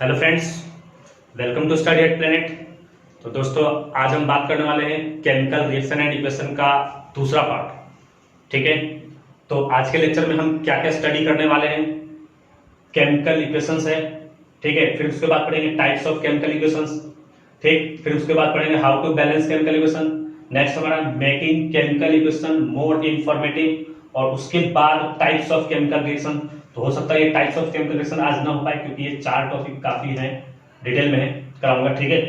Hello friends, welcome to study at planet. तो दोस्तों, आज हम बात करने वाले हैं केमिकल रिएक्शन एंड इक्वेशन का दूसरा पार्ट। ठीक है, तो आज के लेक्चर में हम क्या क्या स्टडी करने वाले हैं। केमिकल इक्वेशंस है, ठीक है, फिर उसके बाद पढ़ेंगे टाइप्स ऑफ केमिकल इक्वेशंस, ठीक, फिर उसके बाद पढ़ेंगे how to balance chemical equation. Next हमारा making chemical equation more informative, और उसके बाद टाइप्स ऑफ केमिकल रिएक्शन। तो हो सकता है ये टाइप्स ऑफ केमिकल रिएक्शन आज ना हो पाए, क्योंकि ये 4 टॉपिक काफी हैं, डिटेल में है, कराऊंगा। ठीक है,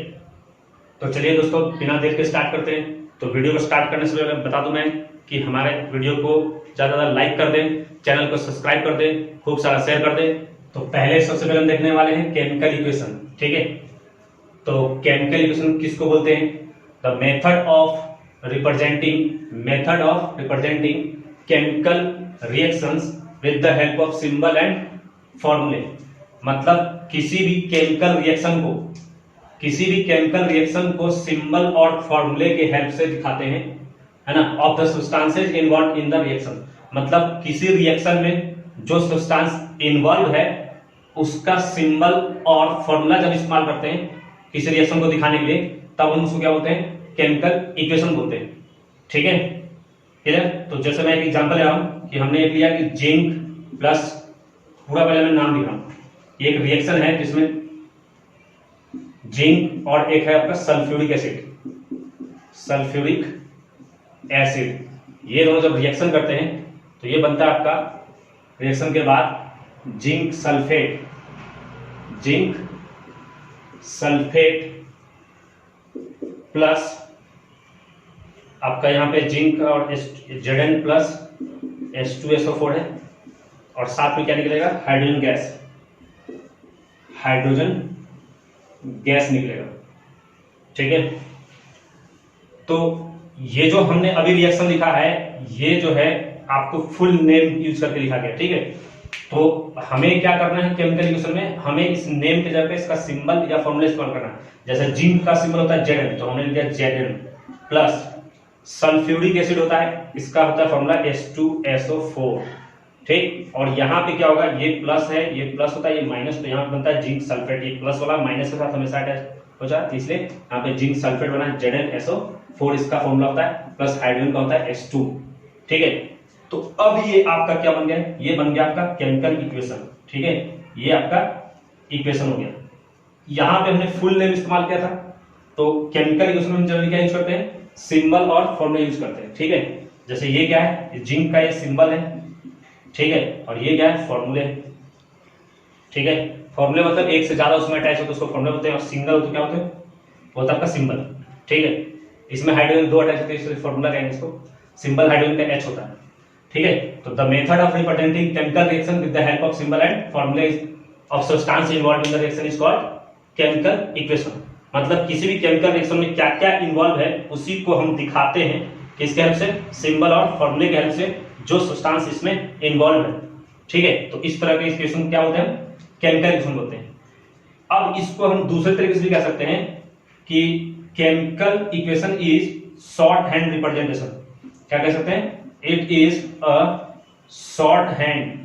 तो चलिए दोस्तों, बिना देर के स्टार्ट करते हैं। तो वीडियो को स्टार्ट करने से पहले बता दूं मैं कि हमारे वीडियो को ज्यादा ज्यादा लाइक कर दें, चैनल को सब्सक्राइब कर दें, खूब सारा शेयर कर दें। तो पहले सबसे पहले हम देखने वाले हैं केमिकल इक्वेशन। ठीक है, तो केमिकल इक्वेशन किसको बोलते हैं? The method of representing chemical reactions with the help of symbol and फॉर्मूले। मतलब किसी भी केमिकल रिएक्शन को सिंबल और फॉर्मूले के हेल्प से दिखाते हैं, है ना, of the substances involve in the reaction. मतलब किसी रिएक्शन में जो सब्सटेंस इन्वॉल्व है उसका सिंबल और फॉर्मूला जब इस्तेमाल करते हैं किसी रिएक्शन को दिखाने के लिए, तब हम उसको क्या बोलते हैं? केमिकल इक्वेशन बोलते हैं। ठीक है, क्लियर? तो जैसे मैं एक एग्जांपल ले रहा हूं कि हमने एक लिया कि जिंक प्लस, पूरा पहले मैं नाम लिख रहा हूं, ये एक रिएक्शन है जिसमें जिंक और एक है आपका सल्फ्यूरिक एसिड। ये दोनों जब रिएक्शन करते हैं तो ये बनता है आपका रिएक्शन के बाद जिंक सल्फेट प्लस आपका यहां पे जिंक और Zn प्लस H2SO4 है, और साथ में क्या निकलेगा? हाइड्रोजन गैस निकलेगा। ठीक है, तो ये जो हमने अभी रिएक्शन लिखा है, ये जो है आपको फुल नेम यूज करके लिखा गया। ठीक है, तो हमें क्या करना है केमिकल इक्वेशन में? हमें इस नेम के जगह पे इसका सिंबल या फॉर्मूला इस्तेमाल करना है। जैसे जिंक का सिंबल होता है Zn, तो हमने लिखा Zn प्लस सल्फ्यूरिक एसिड होता है, इसका होता है फॉर्मूला H2SO4। ठीक, और यहाँ पे क्या होगा? ये प्लस है, ये प्लस होता है, ये माइनस, तो यहाँ बनता है जिंक सल्फेट। ये प्लस वाला माइनस के साथ हमेशा अटैच हो जाता है, इसलिए यहाँ पे जिंक सल्फेट बना है ZnSO4, इसका फॉर्मूला होता है, प्लस हाइड्रोजन का होता है H2। ठीक है, तो अब ये आपका क्या बन गया? ये बन गया आपका केमिकल इक्वेशन। ठीक है, ये आपका इक्वेशन हो गया। यहाँ पे हमने फुल नेम इस्तेमाल किया था, तो केमिकल इक्वेशन में जनरली क्या यूज करते हैं? सिंबल और फॉर्मूला यूज करते हैं। ठीक है, जैसे ये क्या है? जिंक का ये सिंबल है, ठीक है, और ये क्या है? फॉर्मूले। ठीक है, फॉर्मूले मतलब एक से ज्यादा उसमें अटैच होते हैं उसको फॉर्मूले बोलते हैं, और सिंगल होते क्या होते हैं? वो होता है आपका सिंबल। ठीक है, इसमें हाइड्रोजन 2 अटैच होते हैं, इसलिए फॉर्मूला कहेंगे इसको, सिंबल हाइड्रोजन का H होता है। ठीक है, तो the method of representing chemical reaction with the help of symbol and formulae of substance involved in the reaction is called chemical equation. मतलब किसी भी केमिकल रिएक्शन में क्या क्या इन्वॉल्व है उसी को हम दिखाते हैं किसके हेल्प से? सिंबल और फॉर्मूले के हेल्प से, जो सब्सटेंस इसमें इन्वॉल्व है। ठीक है, तो इस तरह के इक्वेशन क्या होते हैं? केमिकल इक्वेशन बोलते हैं। अब इसको हम दूसरे तरीके से भी कह सकते हैं कि chemical equation is short hand representation. क्या कह सकते हैं? It is a short hand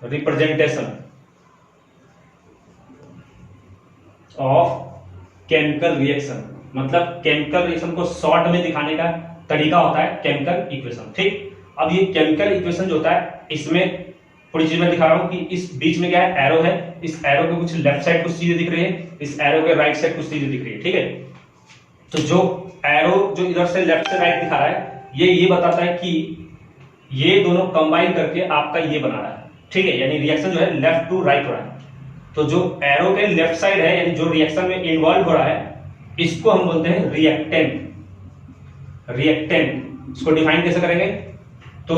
representation of chemical reaction. मतलब केमिकल रिएक्शन को शॉर्ट में दिखाने का तरीका होता है केमिकल इक्वेशन। ठीक, अब ये केमिकल इक्वेशन जो होता है, इसमें पूरी चीज मैं दिखा रहा हूं कि इस बीच में क्या है? एरो है, इस एरो के कुछ लेफ्ट साइड कुछ चीजें दिख रही है, इस एरो के राइट साइड कुछ चीजें दिख रही है। ठीक है, तो जो एरो जो इधर से लेफ्ट से राइट दिखा रहा है, ये बताता है कि ये दोनों कंबाइन करके आपका ये बना रहा है। ठीक है, यानी रिएक्शन जो है लेफ्ट टू राइट हो रहा है। तो जो एरो के लेफ्ट साइड है, यानी जो रिएक्शन में इन्वॉल्व हो रहा है, इसको हम बोलते हैं रिएक्टेंट। इसको डिफाइन कैसे करेंगे? तो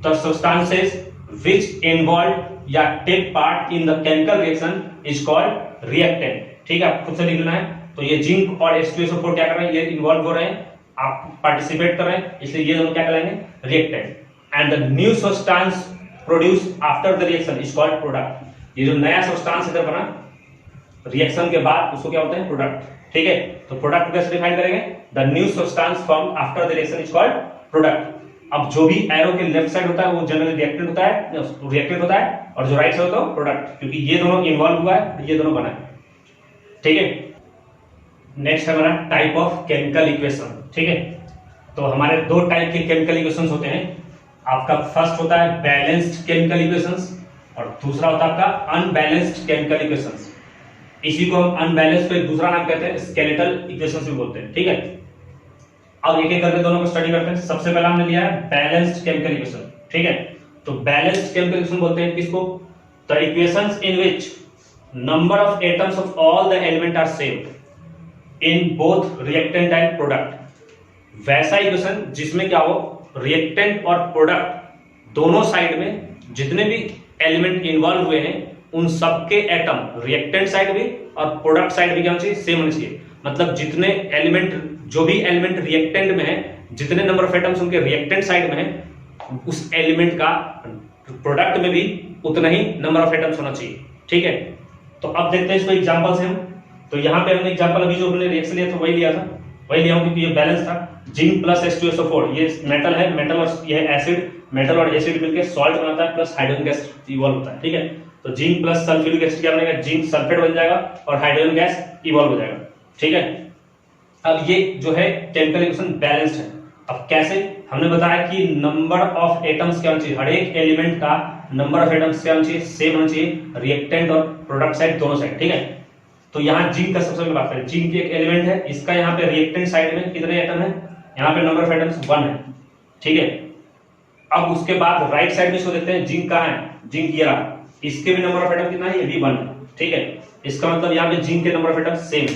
द सब्सटेंसेस व्हिच इन्वॉल्व या take part in the chemical reaction is called reactant. ठीक है, आप खुद से लिख लेना है। तो ये जिंक और H2SO4 क्या कर रहे हैं? ये इन्वॉल्व हो रहे हैं, आप पार्टिसिपेट कर रहे हैं, इसलिए ये दोनों क्या कहलाएंगे? Reactant. And the new substance produce after the reaction is called product. ये जो नया सब्सटेंस इधर बना रिएक्शन के बाद, उसको क्या बोलते हैं? प्रोडक्ट। ठीक है, तो प्रोडक्ट कैसे डिफाइन करेंगे? The new substance formed after the reaction is called product. अब जो भी एरो के लेफ्ट साइड होता है वो जनरली रिएक्टेंट होता है, और जो राइट साइड होता है प्रोडक्ट, क्योंकि ये दोनों इन्वॉल्व हुआ है, ये दोनों बना है। ठीक है, नेक्स्ट है हमारा टाइप ऑफ केमिकल इक्वेशन। ठीक है, तो हमारे दो टाइप के केमिकल इक्वेशंस होते हैं। आपका फर्स्ट होता है बैलेंस्ड केमिकल इक्वेशंस और दूसरा होता है आपका अनबैलेंस्ड केमिकल इक्वेशंस। इसी को हम अनबैलेंस्ड को एक दूसरा नाम कहते हैं स्केलेटल इक्वेशंस भी बोलते हैं। ठीक है, अब एक एक करके दोनों को स्टडी करते हैं। सबसे पहला हमने लिया है बैलेंस्ड केमिकल इक्वेशन। ठीक है, तो बैलेंस्ड केमिकल इक्वेशन बोलते हैं किसको? The equations in which number of atoms of all the element are same in both reactant and product. वैसा इक्वेशन जिसमें क्या हो, रिएक्टेंट और प्रोडक्ट दोनों साइड में जितने भी एलिमेंट इन्वॉल्व हुए हैं उन सबके एटम रिएक्टेंट साइड भी और प्रोडक्ट साइड भी क्या होना चाहिए? सेम होना चाहिए। मतलब जितने एलिमेंट, जो भी एलिमेंट रिएक्टेंट में है, जितने नंबर ऑफ एटम्स उनके रिएक्टेंट साइड में है, उस एलिमेंट का प्रोडक्ट में भी उतना ही नंबर ऑफ एटम्स होना चाहिए। ठीक है, तो अब देखते हैं इसको एग्जांपल से हम। तो यहाँ पे हमने एग्जांपल अभी जो हमने रिएक्शन लिया था वही लिया था, वही लिया हूं क्योंकि ये बैलेंस था। जिंक प्लस H2SO4, ये मेटल है, मेटल और ये एसिड, मेटल और एसिड मिलकर सॉल्ट बनाता है प्लस हाइड्रोजन गैस इवॉल्व होता है। ठीक है, तो जिंक प्लस सल्फ्यूरिक एसिड क्या बनेगा? जिंक सल्फेट बन जाएगा और हाइड्रोजन गैस इवॉल्व हो जाएगा। ठीक है, अब ये जो है केमिकल इक्वेशन बैलेंस्ड है। अब कैसे? हमने बताया कि नंबर ऑफ एटम्स क्या होना चाहिए, हर एक एलिमेंट का नंबर ऑफ एटम्स क्या होना चाहिए? सेम होना चाहिए, रिएक्टेंट और प्रोडक्ट साइड दोनों साइड। ठीक है, तो यहाँ जिंक का सबसे पहले बात करें। जिंक एक एलिमेंट है, इसका यहाँ पे रिएक्टेंट साइड में कितने एटम है? यहाँ पे नंबर ऑफ एटम्स 1 है। ठीक है, अब उसके बाद राइट साइड में इसको देखते हैं, जिंक कहाँ है? जिंक ये रहा, इसके भी नंबर ऑफ एटम कितना है? ये भी 1 है। ठीक है, इसका मतलब यहाँ पे जिंक के नंबर ऑफ एटम सेम।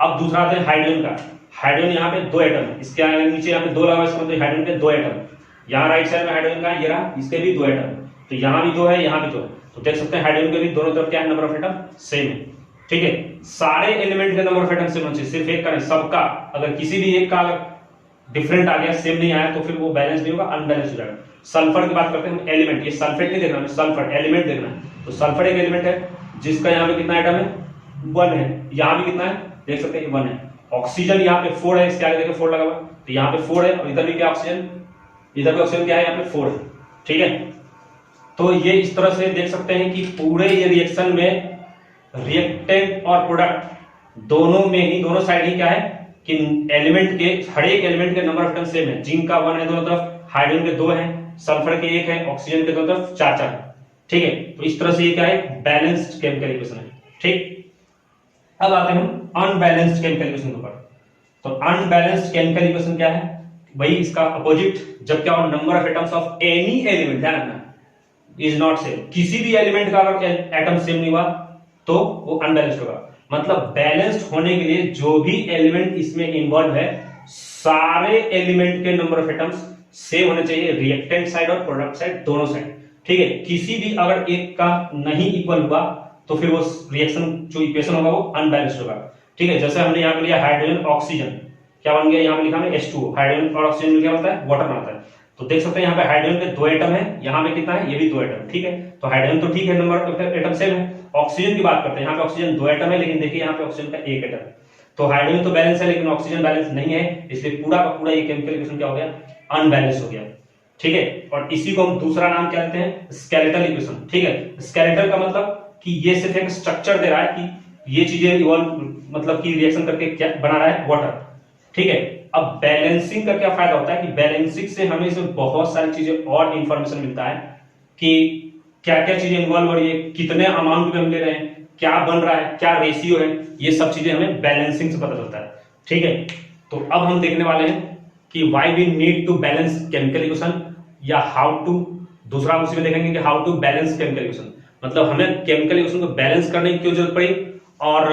अब दूसरा आता है हाइड्रोजन का। हाइड्रोजन यहाँ पे 2 एटम है, इसके नीचे यहाँ पे 2 लगा, इसका मतलब हाइड्रोजन के 2 एटम। यहाँ राइट साइड में हाइड्रोजन का ये रहा, इसके भी 2 एटम, तो यहाँ भी 2 है, यहाँ भी 2 है। तो देख सकते हैं हाइड्रोजन के भी दोनों तरफ क्या है? नंबर ऑफ एटम सेम है। ठीक है, सारे एलिमेंट के नंबर ऑफ एटम सेम होना चाहिए, सिर्फ एक का नहीं, सबका। अगर किसी भी एक का डिफरेंट आ गया, सेम नहीं आया, तो फिर वो बैलेंस नहीं होगा, अनबैलेंस हो जाएगा। सल्फर की बात करते हैं हम, एलिमेंट, ये सल्फेट नहीं देखना, सल्फर एलिमेंट देखना है। तो सल्फर एक एलिमेंट है जिसका यहाँ पे कितना एटम है? 1 है। यहाँ भी कितना है? देख सकते हैं 1 है। ऑक्सीजन यहाँ पे 4 है, इसके आगे देखिए 4 लगा हुआ, तो यहाँ पे 4 है, और इधर भी क्या ऑक्सीजन, इधर भी ऑक्सीजन क्या है? यहाँ पे 4 है। ठीक है, तो ये इस तरह से देख सकते हैं कि पूरे ये रिएक्शन में रिएक्टेंट और प्रोडक्ट दोनों में ही, दोनों साइड ही क्या है कि एलिमेंट के, हर एक एलिमेंट के नंबर ऑफ एटम सेम है। जिंक का 1 है दोनों तरफ, हाइड्रोजन के 2 हैं, सल्फर के 1 है, ऑक्सीजन के दोनों तरफ 4 है। ठीक है, तो इस तरह से ये क्या है? बैलेंस्ड केमिकल इक्वेशन है। ठीक, अब आते हैं हम अनबैलेंस्ड केमिकल इक्वेशन के ऊपर। तो अनबैलेंस्ड केमिकल इक्वेशन क्या है? वही इसका अपोजिट, जब क्या हो, number of atoms of any element, ध्यान रखना, इज नॉट सेम। किसी भी एलिमेंट का अगर एटम सेम नहीं हुआ तो वो अनबैलेंस्ड होगा। मतलब बैलेंस्ड होने के लिए जो भी एलिमेंट इसमें इन्वॉल्व है, सारे एलिमेंट के नंबर ऑफ एटम्स सेम होने चाहिए, रिएक्टेंट साइड और प्रोडक्ट साइड दोनों साइड। ठीक है, किसी भी अगर एक का नहीं इक्वल हुआ तो फिर वो रिएक्शन जो इक्वेशन होगा वो अनबैलेंस्ड होगा। ठीक है, जैसे हमने यहाँ पे लिया हाइड्रोजन ऑक्सीजन, क्या बन गया? यहाँ पे लिखा है H2O, हाइड्रोजन और ऑक्सीजन क्या बनता है? वाटर बनाता है। तो देख सकते हैं यहाँ पे हाइड्रोजन के 2 एटम है, यहाँ पे कितना है? ये भी 2 एटम। ठीक है, तो हाइड्रोजन तो ठीक है, नंबर ऑफ एटम सेम है। ऑक्सीजन की बात करते हैं, यहाँ पे ऑक्सीजन 2 एटम है, लेकिन देखिए यहाँ पे ऑक्सीजन का 1 एटम है। तो हाइड्रोजन तो बैलेंस है लेकिन ऑक्सीजन बैलेंस नहीं है, इसलिए पूरा का पूरा ये केमिकल इक्वेशन क्या हो गया? अनबैलेंस हो गया। ठीक है, और इसी को हम दूसरा नाम क्या देते हैं? Skeletal equation. ठीक है, स्केलेटल का मतलब कि ये सिर्फ एक स्ट्रक्चर दे रहा है कि ये चीजें इवॉल्व, मतलब कि रिएक्शन करके क्या बना रहा है? वाटर। ठीक है, अब बैलेंसिंग का क्या फायदा होता है कि बैलेंसिंग से हमें इसमें बहुत सारी चीजें और इंफॉर्मेशन मिलता है कि क्या क्या चीजें इन्वॉल्व हो रही है, कितने अमाउंट में हम ले रहे हैं, क्या बन रहा है, क्या रेशियो है, ये सब चीजें हमें बैलेंसिंग से पता चलता है। ठीक है, तो अब हम देखने वाले हैं कि why we need to balance chemical equation, या हाउ टू, दूसरा हम उसी में देखेंगे कि how to balance chemical equation, मतलब हमें केमिकल इक्वेशन को बैलेंस करने की क्यों जरूरत पड़ी, और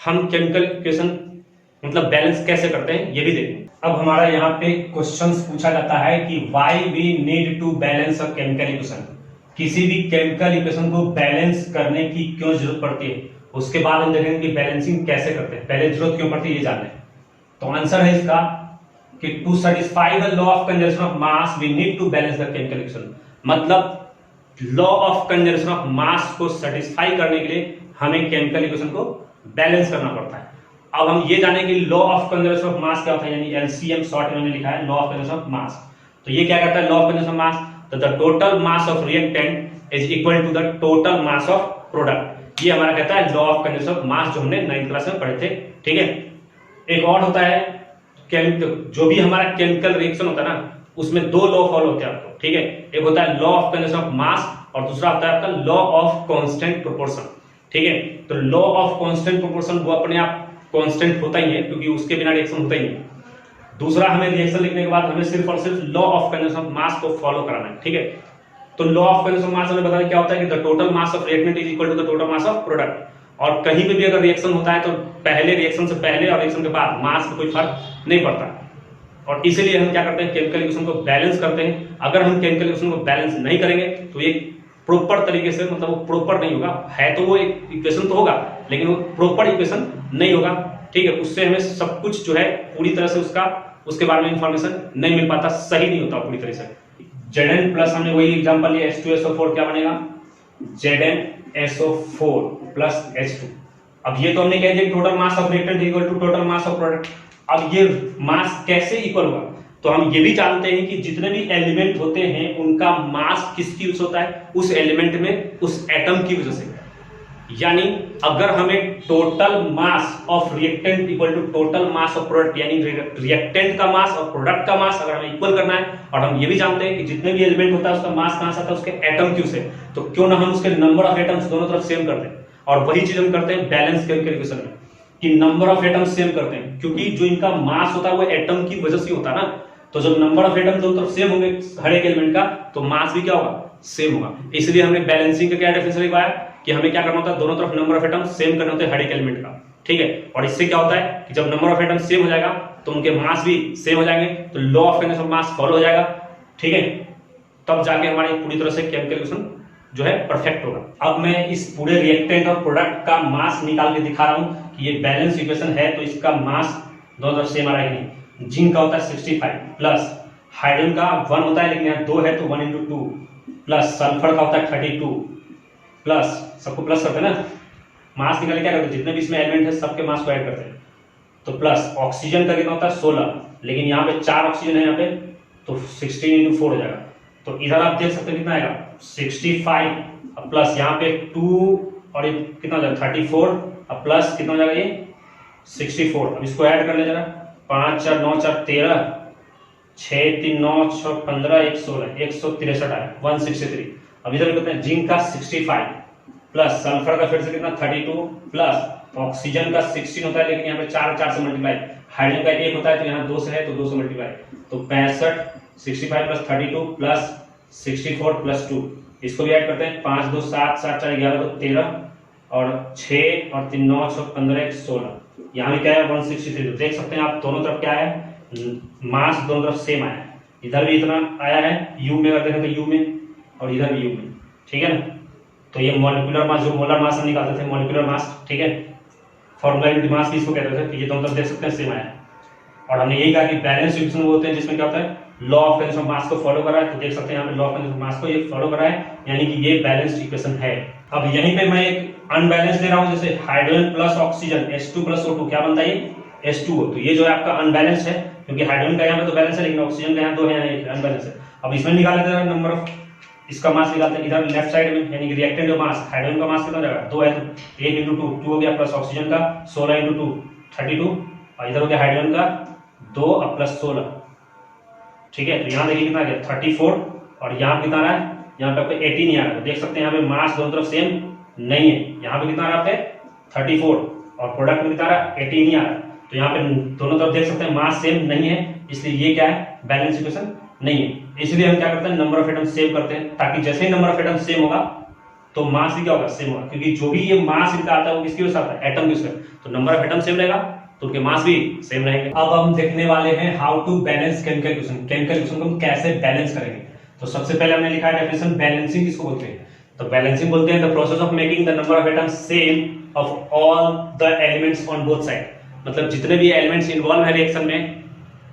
हम केमिकल इक्वेशन मतलब बैलेंस कैसे करते हैं ये भी देखेंगे। अब हमारा यहाँ पे क्वेश्चंस पूछा जाता है कि why we need to balance a chemical equation, किसी भी केमिकल इक्वेशन को बैलेंस करने की क्यों जरूरत पड़ती है। उसके बाद हम देखेंगे कि बैलेंसिंग कैसे करते हैं, पहले जरूरत क्यों पड़ती है ये जानना है। तो आंसर है इसका कि to satisfy the law of conservation of mass we need to balance the chemical equation, मतलब law of conservation of mass को सेटिस्फाई करने के लिए हमें केमिकल इक्वेशन को बैलेंस करना पड़ता है। अब हम ये जानेंगे law of conservation of mass क्या होता है, यानी एलसीएम शॉर्ट में लिखा है law of conservation of mass. तो ये क्या कहता है law of conservation of mass? तो the total mass of reactant is equal to the total mass of product. ये हमारा कहता है law of conservation of mass, जो हमने 9th क्लास में पढ़े थे। ठीक है, एक और होता है जो भी हमारा केमिकल रिएक्शन होता है ना, उसमें दो लॉ फॉलो होते हैं आपको। ठीक है, एक होता है लॉ ऑफ कंजर्वेशन ऑफ मास और दूसरा होता है आपका लॉ ऑफ कांस्टेंट प्रोपोर्शन। ठीक है, तो लॉ ऑफ कांस्टेंट प्रोपोर्शन वो अपने आप कांस्टेंट होता ही है, क्योंकि उसके बिना रिएक्शन होता ही नहीं। दूसरा, हमें रिएक्शन लिखने के बाद हमें सिर्फ और सिर्फ law of conservation of mass को फॉलो कराना है। ठीक है, तो law of conservation of mass हमें बताया क्या होता है कि the total mass of reactant is equal to the total mass of product. और कहीं पे भी अगर रिएक्शन होता है तो पहले रिएक्शन से पहले और रिएक्शन के बाद मास में कोई फर्क नहीं पड़ता। और इसीलिए हम क्या करते हैं, केमिकल इक्वेशन को बैलेंस करते हैं। अगर हम केमिकल इक्वेशन को बैलेंस नहीं करेंगे तो ये प्रॉपर तरीके से, मतलब वो प्रॉपर नहीं होगा। है तो वो एक इक्वेशन तो होगा, लेकिन वो प्रॉपर इक्वेशन नहीं होगा। ठीक है, उससे हमें सब कुछ जो है पूरी तरह से उसके बारे में इंफॉर्मेशन नहीं मिल पाता, सही नहीं होता पूरी तरह से। Zn प्लस हमने वही एग्जांपल लिया, H2SO4 क्या बनेगा, ZnSO4 प्लस H2। अब ये तो हमने कह दिया कि total mass of reactant equal to total mass of product. अब ये मास कैसे इक्वल होगा, तो हम ये भी जानते हैं कि जितने भी एलिमेंट होते हैं उनका मास किसकी वजह से होता है, उस एलिमेंट में उस एटम की वजह से। यानी अगर हमें total mass of reactant equal to total mass of product, यानी रिएक्टेंट का मास और प्रोडक्ट का मास अगर हमें इक्वल करना है, और हम ये भी जानते हैं कि जितने भी एलिमेंट होता है उसका मास कहां से आता है, उसके एटम क्यू से, तो क्यों ना हम उसके नंबर ऑफ एटम्स दोनों तरफ सेम कर दें। और वही चीज हम करते हैं बैलेंस केमिकल इक्वेशन में, कि नंबर ऑफ एटम्स सेम करते हैं, क्योंकि जो इनका मास होता है वो एटम की वजह से होता है ना। तो जब नंबर ऑफ एटम्स दोनों तरफ सेम होंगे हर एक एलिमेंट का, तो मास भी क्या होगा, सेम होगा। इसलिए हमने बैलेंसिंग का क्या डेफिनेशन लिखवाया कि हमें क्या करना होता है, दोनों तरफ नंबर ऑफ एटम्स सेम करने होते हैं हर एक एलिमेंट का। ठीक है, और इससे क्या होता है कि जब नंबर ऑफ एटम्स सेम हो जाएगा तो उनके मास भी सेम हो जाएंगे, तो law of conservation of mass follow हो जाएगा। ठीक है, तब जाके हमारी पूरी तरह से केमिकल रिएक्शन जो है परफेक्ट होगा। अब मैं इस पूरे रिएक्टेंट और प्रोडक्ट का मास निकाल के दिखा रहा हूं कि ये बैलेंस इक्वेशन है, तो इसका मास दोनों तरफ सेम आ रहा है कि नहीं। जिंक का होता है 65 प्लस हाइड्रोजन का 1 होता है, लेकिन यहाँ 2 है तो 1 × 2 प्लस सल्फर का होता है 32 प्लस, सबको प्लस करते हैं ना, मास निकाले क्या करते हैं, जितने भी इसमें एलिमेंट है सबके मास को ऐड करते हैं, तो प्लस ऑक्सीजन का कितना होता है 16, लेकिन यहाँ पे 4 ऑक्सीजन है यहाँ पे, तो 16 × 4 हो जाएगा। तो इधर आप देख सकते हैं कितना आएगा 65 प्लस यहाँ पे 2 और ये कितना हो जाएगा 34 अब प्लस कितना हो जाएगा ये 64। अब इसको ऐड कर ले जरा, 5 4 9 4 13 6 3 9 6 15 1 16 163 आया 163। अब इधर कितना है, जिंक का 65 प्लस सल्फर का फिर से कितना 32 प्लस ऑक्सीजन का 16 होता है, लेकिन यहाँ पे 4 4 से मल्टीप्लाई, हाइड्रोजन का 1 होता है तो यहाँ 2 से है तो 2 से मल्टीप्लाई, तो 65 65 प्लस 32 प्लस 64 प्लस 2, इसको भी ऐड करते हैं, 5 2 7 7 4 11 2 13 और 6 और 3 9 6 15 1 16, यहाँ भी क्या है 163। तो देख सकते हैं आप दोनों तरफ क्या है, मास दोनों तरफ सेम आया है, इधर भी इतना आया है यू में, अगर देखें तो यू में और इधर भी यू में। ठीक है ना, तो ये मॉलिक्यूलर मास, जो मोलर मास हम निकालते थे मॉलिक्यूलर मास, ठीक है, फॉर्मूला यूनिट मास भी इसको कहते थे, तो ये दोनों तरफ देख सकते हैं सेम आया है। और हमने यही कहा कि बैलेंस इक्वेशन होते हैं जिसमें क्या होता है law of conservation of mass को फॉलो कर रहा है, तो देख सकते हैं यहाँ पे law of conservation of mass को ये फॉलो कर रहा है, यानी कि ये बैलेंस्ड इक्वेशन है। अब यहीं पे मैं एक अनबैलेंस ले रहा हूँ, जैसे hydrogen plus oxygen H2 plus O2 क्या बनता है ये H2O, तो ये जो है आपका अनबैलेंस है, क्योंकि हाइड्रोजन का यहाँ पे तो बैलेंस है लेकिन ऑक्सीजन का यहाँ 2 है, यहाँ अनबैलेंस है। अब इसमें निकाल लेते हैं नंबर ऑफ, इसका मास निकालते हैं इधर लेफ्ट साइड में, यानी कि रिएक्टेंट का मास, हाइड्रोजन का मास कितना हो जाएगा 2 है तो 1 × 2 2 हो गया, प्लस ऑक्सीजन का 16 × 2 32 और इधर हो गया हाइड्रोजन का 2 और प्लस 16। ठीक है, तो यहाँ देखिए कितना आ गया 34 और यहाँ कितना आ रहा है, यहाँ पे आपको 18 ही आ रहा है, तो देख सकते हैं यहाँ पे मास दोनों तरफ सेम नहीं है, यहाँ पे कितना आ रहा है 34 और प्रोडक्ट में कितना आ रहा है 18 ही आ रहा है, तो यहाँ पे दोनों तरफ देख सकते हैं मास सेम नहीं है, इसलिए ये क्या है बैलेंस इक्वेशन नहीं है। इसलिए हम क्या करते हैं नंबर ऑफ एटम्स सेम करते हैं, ताकि जैसे ही नंबर ऑफ एटम्स सेम होगा तो मास भी क्या होगा सेम होगा, क्योंकि जो भी ये मास इनका आता है वो किसकी वजह से आता है एटम की वजह से, तो नंबर ऑफ एटम सेम रहेगा तो उनके मास भी सेम रहेंगे। अब हम देखने वाले हैं how to balance chemical equation, chemical equation को हम कैसे बैलेंस करेंगे। तो सबसे पहले हमने लिखा है डेफिनेशन, बैलेंसिंग किसको बोलते हैं, तो बैलेंसिंग बोलते हैं the process of making the number of atoms same of all the elements on both side, मतलब जितने भी एलिमेंट्स इन्वॉल्व है रिएक्शन में,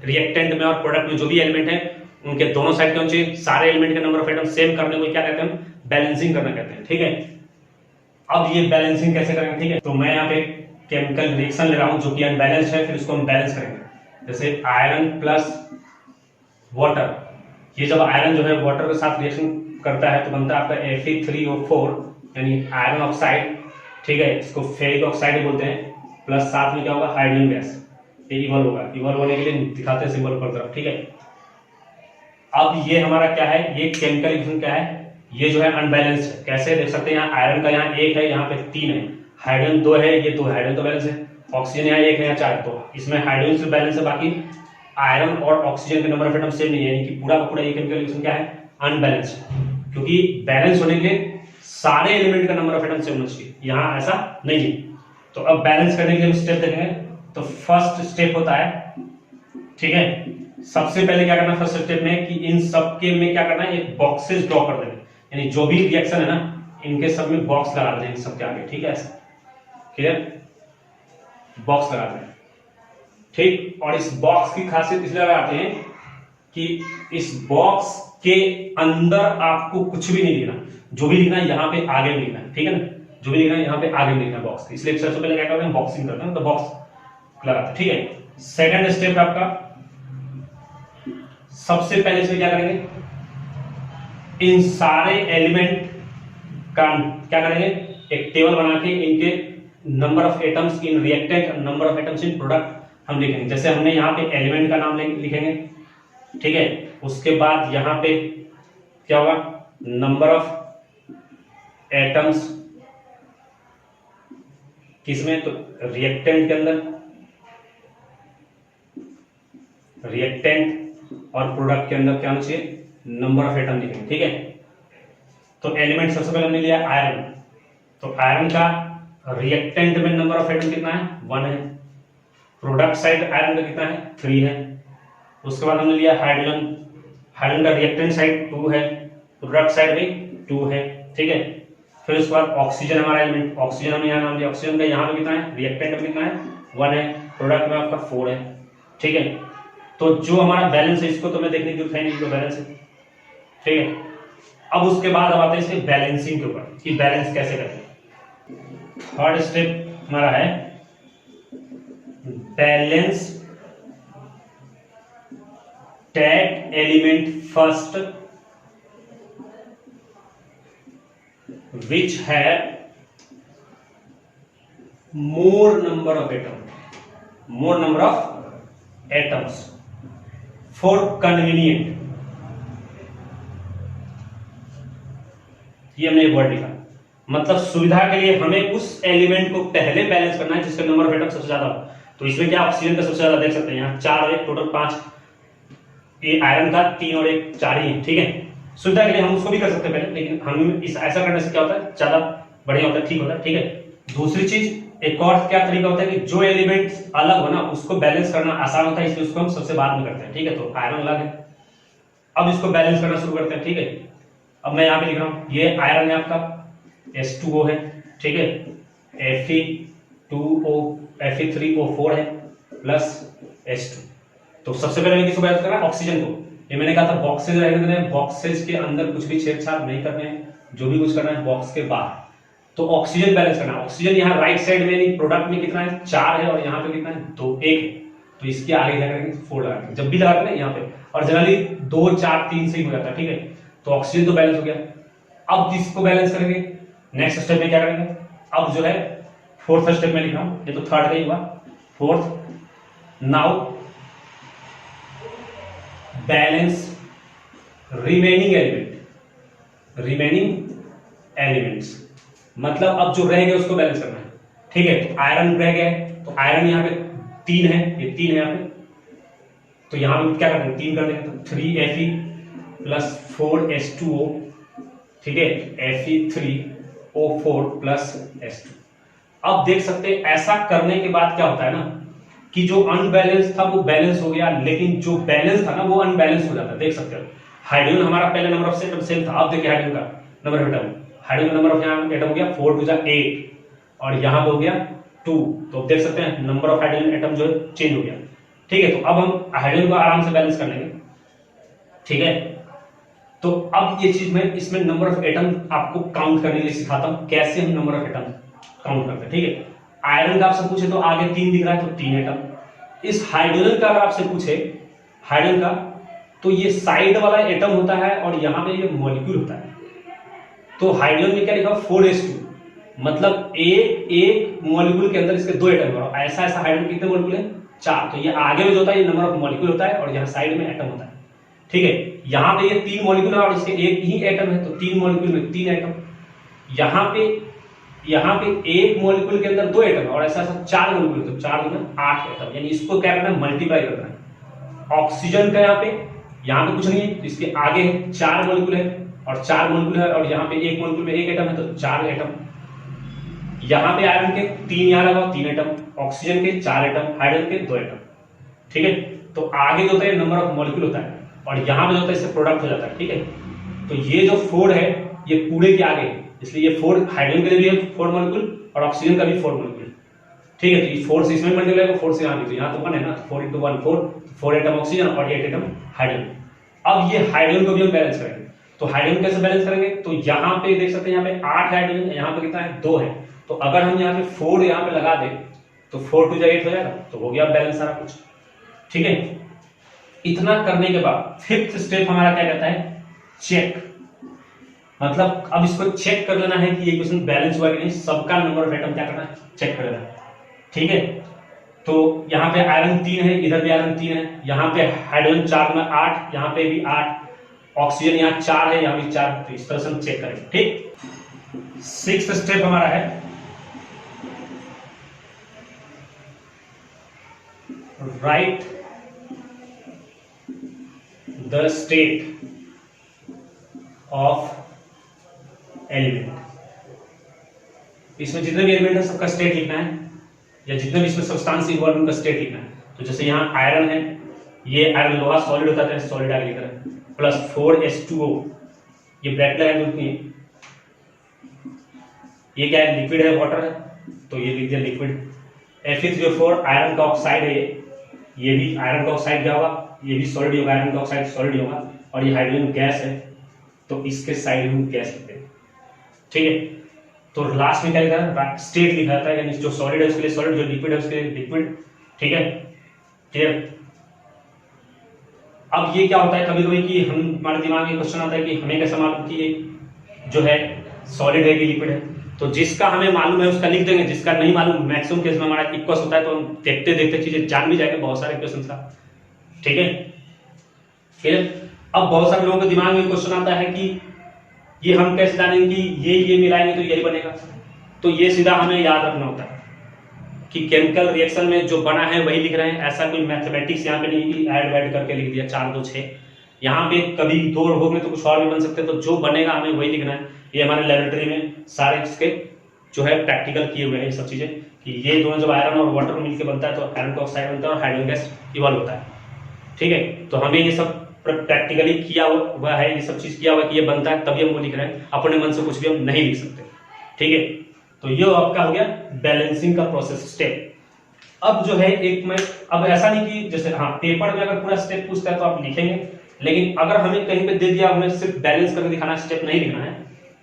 रिएक्टेंट में और प्रोडक्ट में जो भी एलिमेंट है उनके दोनों साइड के चाहिए सारे एलिमेंट के नंबर ऑफ एटम सेम करने को क्या कहते हैं, बैलेंसिंग करना कहते हैं। ठीक है, अब ये बैलेंसिंग कैसे करेंगे, ठीक है, तो मैं यहाँ पे केमिकल रिएक्शन ले रहा हूं जो कि अनबैलेंस्ड है, फिर उसको हम बैलेंस करेंगे। जैसे आयरन प्लस वाटर, ये जब आयरन जो है वाटर के साथ रिएक्शन करता है तो बनता है आपका Fe3O4 यानी आयरन ऑक्साइड, ठीक है, इसको फेरिक ऑक्साइड बोलते हैं, प्लस साथ में क्या होगा हाइड्रोजन गैस, ये इवॉल्व होगा। इवॉल्व होने के लिए दिखाते हैं सिंबल पर तरफ, ठीक है। अब ये हमारा क्या है, ये केमिकल इक्वेशन क्या है, ये जो है अनबैलेंस्ड है। कैसे देख सकते हैं, यहाँ आयरन का यहाँ 1 है, यहाँ पे 3 है, हाइड्रोजन 2 है, ये 2 हाइड्रोजन तो बैलेंस है, ऑक्सीजन यहाँ 1 है, यहाँ 4 है, तो इसमें हाइड्रोजन से बैलेंस है, बाकी आयरन और ऑक्सीजन के नंबर ऑफ एटम सेम नहीं है, यानी कि पूरा का पूरा ये केमिकल इक्वेशन क्या है, अनबैलेंस्ड। क्योंकि बैलेंस होने के सारे एलिमेंट का नंबर ऑफ एटम सेम होना चाहिए, यहाँ ऐसा नहीं है। तो अब बैलेंस करने के लिए स्टेप देखेंगे, तो फर्स्ट स्टेप होता है, ठीक है, सबसे पहले क्या करना फर्स्ट स्टेप में कि इन सब के में क्या करना है, एक बॉक्सेस ड्रॉ कर देंगे, यानी जो भी रिएक्शन है ना इनके सब में बॉक्स लगा देंगे इन सबके आगे, ठीक है, ऐसा क्लियर, बॉक्स लगा देंगे, ठीक। और इस बॉक्स की खासियत इसलिए लगाते हैं कि इस बॉक्स के अंदर आपको कुछ भी नहीं लिखना, जो भी लिखना है यहाँ पे आगे में लिखना है, ठीक है ना, जो भी लिखना है यहाँ पे आगे में लिखना है बॉक्स, इसलिए सबसे पहले क्या करते हैं बॉक्सिंग करते हैं, तो बॉक्स लगाते हैं, ठीक है। सेकंड स्टेप आपका, सबसे पहले इसमें क्या करेंगे, इन सारे एलिमेंट का क्या करेंगे, एक टेबल बना के इनके number of atoms in reactant, number of atoms in product हम लिखेंगे। जैसे हमने यहाँ पे एलिमेंट का नाम लिखेंगे, ठीक है, उसके बाद यहाँ पे क्या होगा, नंबर ऑफ एटम्स किसमें, तो रिएक्टेंट के अंदर, रिएक्टेंट और प्रोडक्ट के अंदर क्या होना चाहिए, नंबर ऑफ एटम लिखेंगे, ठीक है। तो एलिमेंट सबसे पहले हमने लिया आयरन, तो आयरन का रिएक्टेंट में नंबर ऑफ एटम कितना है, 1 है, प्रोडक्ट साइड आयरन का कितना है, 3 है। उसके बाद हमने लिया हाइड्रोजन, हाइड्रोजन का रिएक्टेंट साइड 2 है, प्रोडक्ट साइड भी 2 है, ठीक है। फिर उसके बाद ऑक्सीजन हमारा एलिमेंट, ऑक्सीजन हमने यहाँ नाम लिया, ऑक्सीजन का यहाँ पे कितना है, रिएक्टेंट में कितना है, 1 है, प्रोडक्ट में आपका 4 है, ठीक है। तो जो हमारा बैलेंस है इसको तो मैं देखने की जरूरत है नहीं, जो बैलेंस है, ठीक है। अब उसके बाद अब आते हैं इसके बैलेंसिंग के ऊपर कि बैलेंस कैसे करें। थर्ड स्टेप हमारा है balance that element first which have more number of atoms for convenient, ये हमने एक वर्ड लिखा, मतलब सुविधा के लिए हमें उस एलिमेंट को पहले बैलेंस करना है जिसका नंबर ऑफ एटम सबसे ज्यादा हो। तो इसमें क्या ऑक्सीजन का सबसे ज्यादा देख सकते हैं, यहाँ 4 और 1 टोटल 5, ये आयरन का 3 और 1 4 ही है, ठीक है। सुविधा के लिए हम उसको भी कर सकते हैं पहले, लेकिन हम इस ऐसा करने से क्या होता है, ज्यादा बढ़िया होता है, ठीक होता है, ठीक है। दूसरी चीज एक और क्या तरीका होता है कि जो एलिमेंट अलग हो ना उसको बैलेंस करना आसान होता है, इसलिए उसको हम सबसे बाद में करते हैं, ठीक है। तो आयरन अलग है, अब इसको बैलेंस करना शुरू करते हैं, ठीक है। अब मैं यहाँ पे लिख रहा हूँ, ये आयरन है आपका H2O है, ठीक है, Fe3O4 है प्लस H2। तो सबसे पहले किसको बैलेंस करना है, ऑक्सीजन को। ये मैंने कहा था बॉक्सेज रहने देने, बॉक्सेज के अंदर कुछ भी छेड़छाड़ नहीं करने हैं, जो भी कुछ करना है बॉक्स के बाहर। तो ऑक्सीजन बैलेंस करना है, ऑक्सीजन यहाँ राइट साइड में प्रोडक्ट में कितना है, 4 है, और यहाँ पे कितना है, 2 1 है, तो इसके आगे क्या करेंगे, 4 लगाएंगे, जब भी लगाते हैं यहाँ पे, और जनरली 2 4 3 से ही हो जाता है, ठीक है। तो ऑक्सीजन तो बैलेंस हो गया, अब इसको बैलेंस करेंगे, नेक्स्ट स्टेप में क्या करेंगे, अब जो है फोर्थ स्टेप में लिख रहा हूं, ये तो थर्ड का ही हुआ, fourth, now balance remaining elements, मतलब अब जो रह गए उसको बैलेंस करना है, ठीक है। तो आयरन रह गए, तो आयरन यहाँ पे 3 है, ये 3 है यहाँ पे, तो यहाँ पे क्या करते हैं, 3 कर देंगे, तो 3Fe प्लस 4H2O, ठीक है, Fe3O4 प्लस H2। अब देख सकते हैं ऐसा करने के बाद क्या होता है ना कि जो अनबैलेंस था वो बैलेंस हो गया, लेकिन जो बैलेंस था ना वो अनबैलेंस हो जाता है, देख सकते हो। हाइड्रोजन हमारा पहले नंबर ऑफ एटम सेम था, अब देखिए हाइड्रोजन का number of atom, hydrogen number of यहाँ एटम हो गया 4 2 8 और यहाँ पे हो गया 2, तो देख सकते हैं नंबर ऑफ हाइड्रोजन एटम जो है चेंज हो गया, ठीक है। तो अब हम हाइड्रोजन को आराम से बैलेंस कर लेंगे, ठीक है। तो अब ये चीज मैं इसमें नंबर ऑफ एटम आपको काउंट करने के लिए सिखाता हूं, कैसे हम नंबर ऑफ एटम काउंट करते हैं, ठीक है। आयरन का आपसे पूछे तो आगे 3 दिख रहा है, तो 3 एटम। इस हाइड्रोजन का अगर आपसे पूछे, हाइड्रोजन का तो ये साइड वाला एटम होता है और यहाँ पे ये मॉलिक्यूल होता है। तो हाइड्रोजन में क्या लिखा 4s2, मतलब एक मॉलिक्यूल के अंदर इसके 2 एटम है। ऐसा हाइड्रोजन कितने मॉलिक्यूल है 4। तो ये आगे में जो होता है ये नंबर ऑफ मॉलिक्यूल होता है और यहाँ साइड में एटम होता है। ठीक है, यहाँ पे ये 3 मॉलिक्यूल है और इसके एक ही एटम है, तो 3 मॉलिक्यूल में 3 एटम। यहाँ पे एक मॉलिक्यूल के अंदर 2 एटम है और ऐसा 4 मॉलिक्यूल, तो 4 में 8 एटम, यानी इसको क्या करना है मल्टीप्लाई करना है। ऑक्सीजन का यहाँ पे कुछ नहीं है, तो इसके आगे 4 मॉलिक्यूल है और 4 मॉलिक्यूल है और यहाँ पे एक मॉलिक्यूल में 1 एटम है, तो 4 एटम। यहाँ पे आयरन के 3 यहाँ लगा 3 एटम, ऑक्सीजन के 4 एटम, हाइड्रोजन के 2 एटम। ठीक है, तो आगे जो होता है नंबर ऑफ मॉलिक्यूल होता है और यहाँ पे जो होता है इससे प्रोडक्ट हो जाता है। ठीक है, तो ये जो 4 है ये पूरे के आगे है, इसलिए ये 4 हाइड्रोजन के लिए भी है 4 मॉलिक्यूल और ऑक्सीजन का भी 4 मॉलिक्यूल। ठीक है, तो ये 4 से इसमें मल्टीप्लाई होगा, 4 से यहाँ भी, तो यहाँ तो 1 है ना, 4 × 1 4 एटम ऑक्सीजन और 8 एटम हाइड्रोजन। अब ये हाइड्रोजन को भी हम बैलेंस करेंगे, तो हाइड्रोजन कैसे बैलेंस करेंगे, तो यहाँ पे देख सकते हैं यहाँ पे 8 हाइड्रोजन, यहाँ पे कितना है 2 है, तो अगर हम यहाँ पे 4 यहाँ पे लगा दें तो 4 × 8 हो जाएगा, तो हो गया बैलेंस सारा कुछ। ठीक है, इतना करने के बाद 5th स्टेप हमारा क्या कहता है चेक, मतलब अब इसको चेक कर लेना है कि ये इक्वेशन बैलेंस हुआ कि नहीं, सबका नंबर ऑफ एटम क्या करना है चेक कर लेना है। ठीक है, तो यहाँ पे आयरन 3 है, इधर भी आयरन 3 है, यहाँ पे हाइड्रोजन 4 में 8, यहाँ पे भी 8, ऑक्सीजन यहाँ 4 है, यहाँ भी 4, तो इस तरह से हम चेक करेंगे। ठीक, 6th स्टेप हमारा है right the state of element. इसमें जितने भी एलिमेंट है सबका स्टेट लिखना है, या जितने भी इसमें सब्सटेंस इन्वॉल्व उनका स्टेट लिखना है। तो जैसे यहाँ आयरन है, ये आयरन लोहा सॉलिड होता है, सॉलिड आगे लिख रहे हैं, प्लस 4s2o, ये ब्लैक लाइन होती है, ये क्या है लिक्विड है वाटर है, तो ये लिख दिया लिक्विड। Fe3O4 आयरन का ऑक्साइड है, ये भी आयरन का ऑक्साइड क्या होगा, ये भी सॉलिड होगा, आयरन का ऑक्साइड सॉलिड होगा, और ये हाइड्रोजन गैस है, तो इसके साइड में गैस लिखते हैं। ठीक है, तो लास्ट में क्या लिखा है स्टेट लिखा जाता है, यानी जो सॉलिड है उसके लिए सॉलिड, जो लिक्विड है उसके लिए लिक्विड। ठीक है, क्लियर। अब ये क्या होता है कभी कभी कि हमारे दिमाग में क्वेश्चन आता है कि हमें कैसे मालूम कि ये जो है सॉलिड है कि लिक्विड है, तो जिसका हमें मालूम है उसका लिख देंगे, जिसका नहीं मालूम मैक्सिमम केस में हमारा इक्वस होता है, तो हम देखते देखते चीजें जान भी जाएंगे बहुत सारे क्वेश्चन का। ठीक है, फिर अब बहुत सारे लोगों के दिमाग में क्वेश्चन आता है कि ये हम कैसे जानेंगे कि ये मिलाएंगे तो यही बनेगा, तो ये सीधा हमें याद रखना होता है कि केमिकल रिएक्शन में जो बना है वही लिख रहे हैं, ऐसा कोई मैथमेटिक्स यहाँ पे नहीं कि ऐड वैड करके लिख दिया 4 2 6, यहाँ पे कभी 2 हो गए तो कुछ और भी बन सकते हैं, तो जो बनेगा हमें वही लिखना है। ये हमारे लेबोरेटरी में सारे इसके जो है प्रैक्टिकल किए हुए हैं ये सब चीजें, कि ये दोनों जब आयरन और वाटर मिलकर बनता है तो आयरन का ऑक्साइड बनता है और हाइड्रोजन गैस इवॉल्व होता है। ठीक है, तो हमें ये सब प्रैक्टिकली किया हुआ है, ये सब चीज किया हुआ है कि ये बनता है, तभी हम वो लिख रहे हैं, अपने मन से कुछ भी हम नहीं लिख सकते। ठीक है, तो ये आपका हो गया बैलेंसिंग का प्रोसेस स्टेप। अब जो है एक मैं अब ऐसा नहीं कि जैसे हाँ पेपर में अगर पूरा स्टेप पूछता है तो आप लिखेंगे, लेकिन अगर हमें कहीं पे दे दिया हमें सिर्फ बैलेंस करके दिखाना है, स्टेप नहीं लिखना है,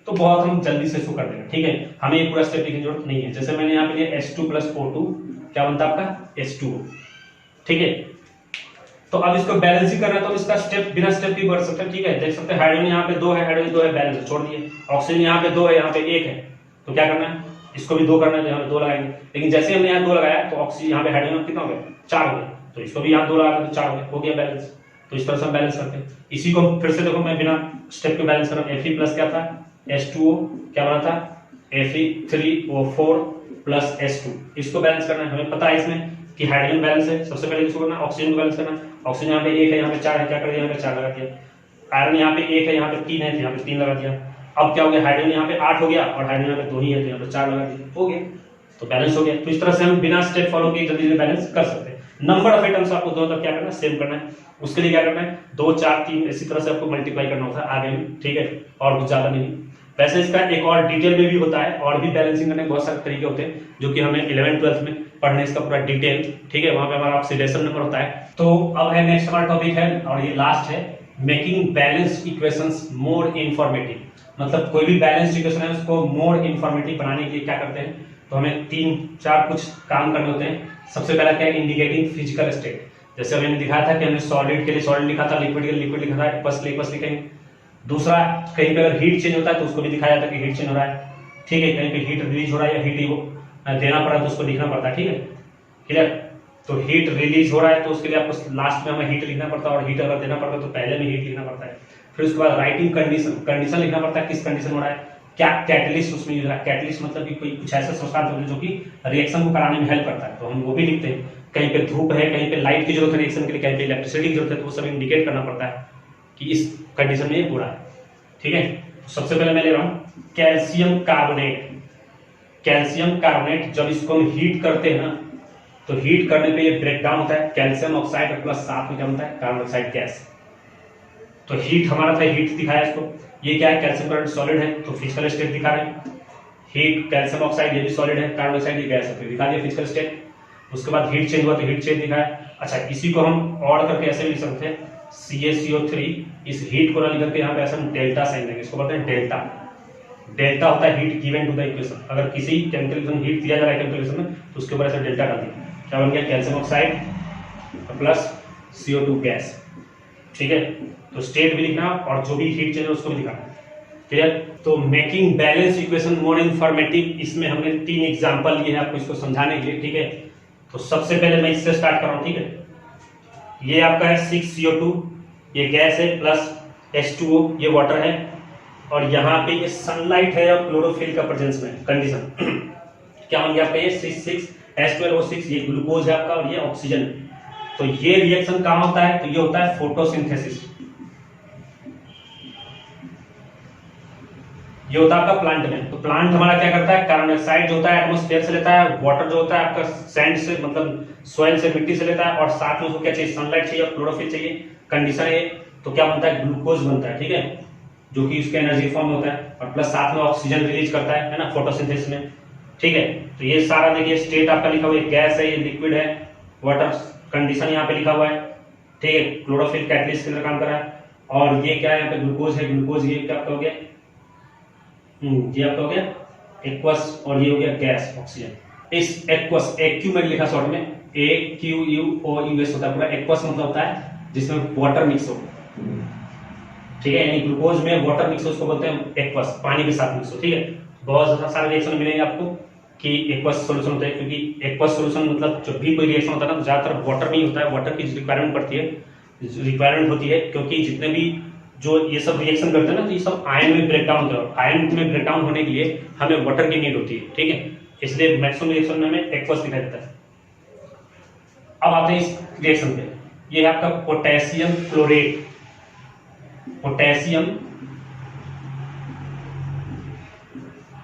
तो बहुत हम जल्दी से इसको कर देंगे। ठीक है, हमें ये पूरा स्टेप लिखने की जरूरत नहीं है। जैसे मैंने यहाँ पे लिया H2 + O2 क्या बनता है आपका H2O। ठीक है, तो अब इसको बैलेंसिंग करना है तो इसका स्टेप बिना स्टेप भी बढ़ सकते हैं। ठीक है, देख सकते हैं हाइड्रोजन यहाँ पे 2 है, हाइड्रोजन 2 है, बैलेंस छोड़ दिए। ऑक्सीजन यहाँ पे 2 है, यहाँ पे 1 है, तो क्या करना है इसको भी 2 करना है, तो यहाँ पे 2 लगाएंगे। लेकिन जैसे हमने यहाँ 2 लगाया तो ऑक्सीजन यहाँ पे हाइड्रोजन कितना हो गया 4 हो गया, तो इसको भी यहाँ 2 लगा तो 4 हो गया बैलेंस। तो इस तरह से हम बैलेंस करते हैं। इसी को फिर से देखो मैं बिना स्टेप के बैलेंस कर रहा हूँ। Fe+ क्या था H2O क्या बना था Fe3O4 + S2, इसको बैलेंस करना है। हमें पता है इसमें कि हाइड्रोजन बैलेंस है, सबसे पहले इसको करना है, ऑक्सीजन को बैलेंस करना है। ऑक्सीजन यहाँ पे 1 है, यहाँ पे 4 है, क्या कर दिया यहाँ पे 4 लगा दिया। आयरन यहाँ पे 1 है, यहाँ पे 3 है, तो यहाँ पे 3 लगा दिया। अब क्या हो गया हाइड्रोजन यहाँ पे 8 हो गया और हाइड्रोजन यहाँ पे 2 ही है, तो यहाँ पे 4 लगा दिया, हो गया, तो बैलेंस हो गया। तो इस तरह से हम बिना स्टेप फॉलो किए जल्दी जल्दी बैलेंस कर सकते हैं। नंबर ऑफ एटम्स आपको दोनों तरफ क्या करना है सेम करना है, उसके लिए क्या करना है 2 4 3 इसी तरह से आपको मल्टीप्लाई करना होता है आगे में। ठीक है, और कुछ ज्यादा नहीं। वैसे इसका एक और डिटेल में भी होता है, और भी बैलेंसिंग करने के बहुत सारे तरीके होते हैं जो कि हमें 11th 12th में पढ़ने इसका पूरा डिटेल। ठीक है, वहां पे हमारा ऑक्सीडेशन नंबर होता है। तो अब है नेक्स्ट हमारा टॉपिक है और ये लास्ट है, मेकिंग बैलेंस्ड इक्वेशंस मोर इंफॉर्मेटिव। मतलब कोई भी बैलेंस्ड इक्वेशन है उसको मोर इंफॉर्मेटिव बनाने के लिए क्या करते हैं, तो हमें 3 4 कुछ काम करने होते हैं। सबसे पहला क्या है इंडिकेटिंग फिजिकल स्टेट, जैसे मैंने दिखाया था कि हमने सॉलिड के लिए सॉलिड लिखा था, लिक्विड के लिए लिक्विड लिखा था, एक्वस लिखेंगे। दूसरा, कहीं पे अगर हीट चेंज होता है तो उसको भी दिखाया जाता है कि हीट चेंज हो रहा है, ठीक है। कहीं पे हीट रिलीज हो रहा है या हीट देना पड़ा तो उसको लिखना पड़ता है, ठीक है, क्लियर। तो हीट रिलीज हो रहा है तो उसके लिए आपको लास्ट में हमें हीट लिखना पड़ता है, और हीट अगर देना पड़ता है तो पहले में हीट लिखना पड़ता है। फिर उसके बाद राइटिंग कंडीशन लिखना पड़ता है, किस कंडीशन हो रहा है, क्या कैटलिस्ट उसमें यूज हो रहा है। कैटलिस्ट मतलब कि कोई कुछ ऐसा सब्सटेंस जो कि रिएक्शन को कराने में हेल्प करता है, तो हम वो भी लिखते हैं। कहीं पे धूप है, कहीं पे लाइट की जरूरत है रिएक्शन के लिए, कहीं पे इलेक्ट्रिसिटी की जरूरत है, तो वो सब इंडिकेट करना पड़ता है कि इस कंडीशन में ये हो रहा है, ठीक है। तो सबसे पहले मैं ले रहा हूं कैल्शियम कार्बोनेट। कैल्शियम कार्बोनेट जब इसको हम हीट करते हैं ना, तो हीट करने पे ये ब्रेक डाउन होता है कैल्शियम ऑक्साइड प्लस साथ में क्या बनता है, कार्बन डाइऑक्साइड गैस। तो हीट हमारा था, हीट दिखाया इसको। ये क्या है, कैल्शियम कार्बोनेट सॉलिड है तो फिजिकल स्टेट दिखा रहे हैं। हीट कैल्शियम ऑक्साइड ये भी सॉलिड है, कार्बन डाइऑक्साइड ये गैस है, तो दिखा दिया फिजिकल स्टेट। उसके बाद हीट चेंज हुआ तो हीट चेंज दिखाया। अच्छा, इसी को हम और करके ऐसे भी लिख सकते हैं, CaCO3। इस हीट को ना लिख करके यहाँ पे ऐसा डेल्टा साइन देंगे, इसको बोलते हैं डेल्टा। डेल्टा होता है heat given to the equation. अगर किसी केमिकल में हीट दिया जा रहा है केमिकल इक्वेशन में, तो उसके ऊपर ऐसा डेल्टा डाल दिया, क्या बन गया, calcium oxide plus CO2 gas, ठीक है। तो स्टेट भी लिखना और जो भी हीट चेंज है उसको भी लिखना, क्लियर। तो making balance equation more informative, इसमें हमने 3 एग्जांपल लिए हैं आपको इसको समझाने के लिए, ठीक है। तो सबसे पहले मैं इससे स्टार्ट कर रहा हूं, ठीक है। ये आपका है 6CO2, ये गैस है, प्लस H2O ये वाटर है, और यहाँ पे ये सनलाइट है और क्लोरोफिल का प्रेजेंस में कंडीशन क्या हो गया आपका, ये 6H12O6 ये ग्लूकोज है आपका, और ये ऑक्सीजन है। तो ये रिएक्शन कहां होता है, तो ये होता है फोटोसिंथेसिस। ये होता है आपका प्लांट में। तो प्लांट हमारा क्या करता है, कार्बन डाइऑक्साइड जो होता है एटमॉस्फेयर से लेता है, वाटर जो होता है आपका सैंड से मतलब सॉइल से मिट्टी से लेता है, और साथ में उसको क्या चाहिए, सनलाइट चाहिए और क्लोरोफिल चाहिए, कंडीशन है। तो क्या बनता है, ग्लूकोज बनता है, ठीक है, जो कि उसके एनर्जी फॉर्म होता है, और प्लस साथ में ऑक्सीजन रिलीज करता है ना, फोटोसिंथेसिस में, ठीक है। तो ये सारा देखिए स्टेट आपका लिखा हुआ है, गैस है, ये लिक्विड है, वाटर कंडीशन यहाँ पे लिखा हुआ है, ठीक है। क्लोरोफिल कैटलिस्ट की तरह काम कर रहा है, और ये क्या है, यहाँ पे ग्लूकोज है, ग्लूकोज ये क्या आपका हो गया, ये आपका हो गया एक्वस, और ये हो गया गैस ऑक्सीजन। इस एक्वस, एक्यू में लिखा शॉर्ट में, AQUOUS होता है पूरा। एक्वस मतलब होता है जिसमें वाटर मिक्स हो, ठीक है, यानी ग्लूकोज में वाटर मिक्स हो, उसको बोलते हैं एक्वस, पानी के साथ मिक्स हो, ठीक है। बहुत सारे रिएक्शन मिलेंगे आपको कि एक्वस सॉल्यूशन होता है, क्योंकि एक्वस सॉल्यूशन मतलब जब भी कोई रिएक्शन होता है ना, तो ज्यादातर वाटर में ही होता है, वाटर की रिक्वायरमेंट पड़ती है, रिक्वायरमेंट होती है, क्योंकि जितने भी जो ये सब रिएक्शन करते हैं ना, तो ये सब आयन में ब्रेकडाउन होता है। आयन में ब्रेकडाउन होने के लिए हमें वाटर की नीड होती है, ठीक है, इसलिए मैक्सिमम रिएक्शन में हमें एक्वस दिखाई देता है। अब आते हैं इस रिएक्शन पे, ये है आपका पोटेशियम क्लोरेट। पोटेशियम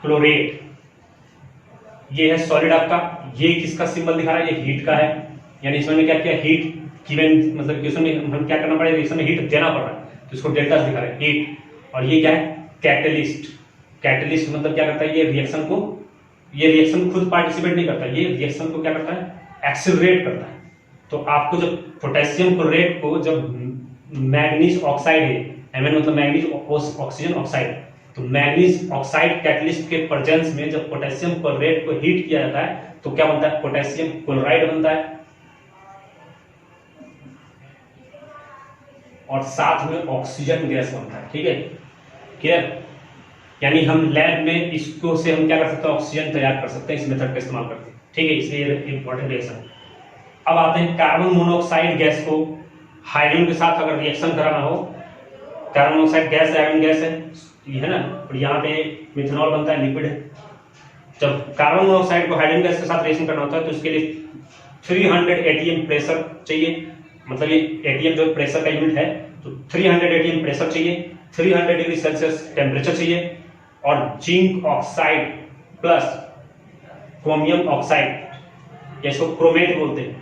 क्लोरेट ये है सॉलिड आपका। ये किसका सिंबल दिखा रहा है, ये हीट का है, यानी इसमें क्या किया, हीट गिवन मतलब इसमें हम क्या करना पड़ेगा, रिएक्शन में हीट देना पड़ रहा है, तो इसको डेल्टा दिखा रहा है, हीट। और ये क्या है, कैटलिस्ट। कैटलिस्ट मतलब क्या करता है, ये रिएक्शन खुद पार्टिसिपेट नहीं करता, ये रिएक्शन को क्या करता है, एक्सेलरेट करता है। तो आपको जब पोटेशियम क्लोरेट को जब मैग्नीज ऑक्साइड है, Mn मतलब मैग्नीज ऑक्सीजन ऑक्साइड, तो मैग्नीज ऑक्साइड कैटलिस्ट के प्रेजेंस में जब पोटेशियम क्लोरेट को हीट किया जाता है, तो क्या बनता है, पोटेशियम क्लोराइड बनता है, और साथ में ऑक्सीजन गैस बनता है, ठीक है, क्लियर। यानी हम लैब में इसको से हम क्या कर सकते हैं, ऑक्सीजन तैयार कर सकते हैं इस मेथड का इस्तेमाल करके, ठीक है, इसलिए इंपॉर्टेंट रिएक्शन। अब आते हैं कार्बन मोनोऑक्साइड गैस को हाइड्रोजन के साथ अगर रिएक्शन कराना हो, कार्बन मोनोऑक्साइड गैस है, हाइड्रोजन गैस है, ये है ना, और यहाँ पे मिथेनॉल बनता है, लिक्विड है। जब कार्बन मोनोऑक्साइड को हाइड्रोजन गैस के साथ रिएक्शन करना होता है, तो इसके लिए 300 ATM प्रेशर चाहिए, मतलब ये ATM जो प्रेशर का यूनिट है, तो 300 ATM प्रेशर चाहिए, 300 डिग्री सेल्सियस टेम्परेचर चाहिए, और zinc oxide plus chromium oxide, या इसको क्रोमेट बोलते हैं,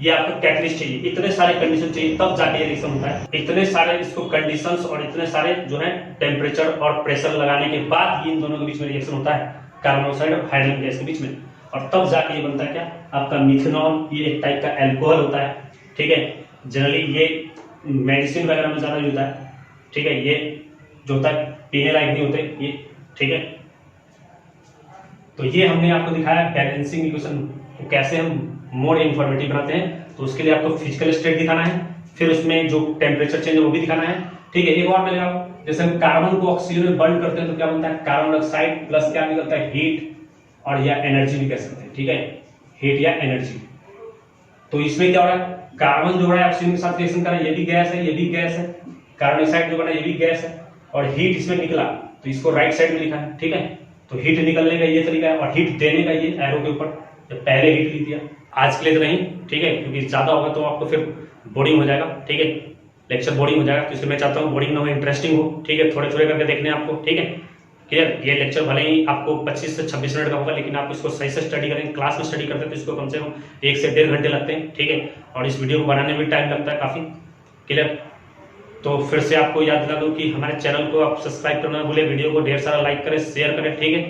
ये आपको कैटलिस्ट चाहिए। इतने सारे कंडीशन चाहिए तब जाके ये रिएक्शन होता है। इतने सारे इसको कंडीशंस और इतने सारे जो है टेम्परेचर और प्रेशर लगाने के बाद इन दोनों के बीच में रिएक्शन होता है, कार्बन मोनोऑक्साइड और हाइड्रोजन गैस के बीच में, और तब जाके ये बनता है क्या, आपका मिथेनॉल। ये एक टाइप का एल्कोहल होता है, ठीक है, जनरली ये मेडिसिन वगैरह में ज्यादा यूज होता है, ठीक है, ये जो होता है पीने लायक नहीं होते ये, ठीक है। तो ये हमने आपको दिखाया बैलेंसिंग इक्वेशन को कैसे हम मोर इंफॉर्मेटिव बनाते हैं। तो उसके लिए आपको फिजिकल स्टेट दिखाना है, फिर उसमें जो टेम्परेचर चेंज है वो भी दिखाना है, ठीक है। एक और मैं लगाऊं, जैसे हम कार्बन को ऑक्सीजन में बर्न करते हैं तो क्या बनता है, कार्बन डाइऑक्साइड प्लस क्या निकलता है, हीट और या एनर्जी भी कह सकते हैं, ठीक है, हीट या एनर्जी। तो इसमें क्या हो रहा है, कार्बन जो है ऑक्सीजन के साथ रिएक्शन कर रहा है, ये भी गैस है, ये भी गैस है, कार्बन डाइऑक्साइड जो बना ये भी गैस है, और हीट इसमें निकला तो इसको राइट साइड में लिखा है, ठीक है। तो हीट निकलने का ये तरीका है, और हीट देने का ये एरो के ऊपर पहले हीट लिख दिया। आज के लिए तो नहीं, ठीक है, क्योंकि ज्यादा होगा तो आपको फिर बोरिंग हो जाएगा, ठीक है, लेक्चर बोरिंग हो जाएगा। तो इसलिए मैं चाहता हूँ बोरिंग ना हो, इंटरेस्टिंग हो, ठीक है, थोड़े थोड़े करके देखने आपको, ठीक है, क्लियर। ये लेक्चर भले ही आपको 25 से 26 मिनट का होगा, लेकिन आप इसको सही से स्टडी करें, क्लास में स्टडी करते हैं तो इसको कम से कम 1 से 1.5 घंटे लगते हैं, ठीक है, और इस वीडियो को बनाने में भी टाइम लगता है काफी, क्लियर। तो फिर से आपको याद दिला दूं कि हमारे चैनल को आप सब्सक्राइब करना ना भूलें, वीडियो को ढेर सारा लाइक करें, शेयर करें, ठीक है।